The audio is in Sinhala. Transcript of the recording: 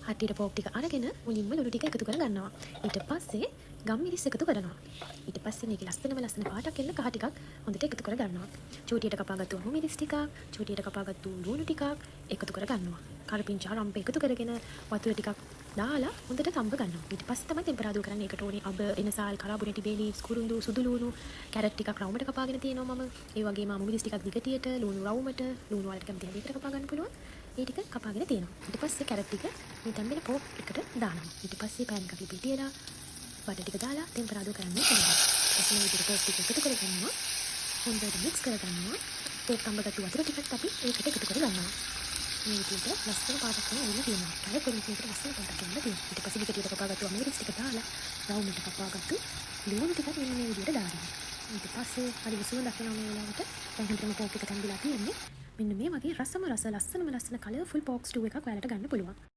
කට්ටියට පෝක් ටික අරගෙන මුලින්ම ලුණු ටික එකතු කර ගන්නවා. ඊට පස්සේ ගම්මිරිස් එකතු කරනවා. ඊට පස්සේ මේකේ ලස්සන පාටක් එන්න කහ ටිකක් හොඳට එකතු කර ගන්නවා. චූටියට කපාගත්තු අමු මිරිස් ටිකක්, චූටියට කපාගත්තු ලුණු ටිකක් එකතු කර ගන්නවා. කරපිංචා රම්ප එකතු කරගෙන වතුර ටිකක් දාලා හොඳට තම්බ ගන්නවා. ඊට පස්සේ තමයි ටෙම්පරාදු කරන්නේ. ඒකට ඕනේ අබ, එනසාල්, කරාබුනේටි බේ ලීව්ස්, කුරුඳු, සුදු ලුණු, කැරට් ටිකක් රවුමට කපාගෙන තියෙනවා මම. ඒ වගේම අමු මිරිස් ටිකක් දිගටියට, ලුණු රවුමට, ලුණු වලට කැමති හැටියට කපා ගන්න පුළුවන්. ඒ ටික කපාගෙන තියෙනවා. ඊට පස්සේ කැරට් ටික මේ තම්බෙන පෝක් එකට දානවා. ඊට පස්සේ පෑන් එකක පිටියලා බටර් ටික දාලා ටෙම්පරාදු කරන්න පුළුවන්. ඊට විදිහට පෝක් ටික එකතු කරගන්නවා. හොඳට මික්ස් කරගන්නවා. පෝක් තම්බගත්තු වතුර ටිකත් අපි ඒකට එකතු කරගන්නවා. මේ විදිහට ලස්සන පාටක් වෙන තියෙනවා. කලර් කොමිටියට ලස්සන පාටක් වෙන්න තියෙනවා. ඊට පස්සේ විදිහට කපාගත්තු අමරිස් ටික දාලා රවුමට කපාගත්තු ලුණු ටිකත් මෙන්න මේ විදිහට දානවා. ඊට පස්සේ හරි සුවඳක් එනවා මේ වෙලාවට. දැන් හොඳටම පෝක් එක තම්බිලා තියෙන්නේ. මෙන්න මේ වගේ ලස්සන කලර්ෆුල් පෝක් ස්ටූ එකක් ඔයාලට ගන්න පුළුවන්.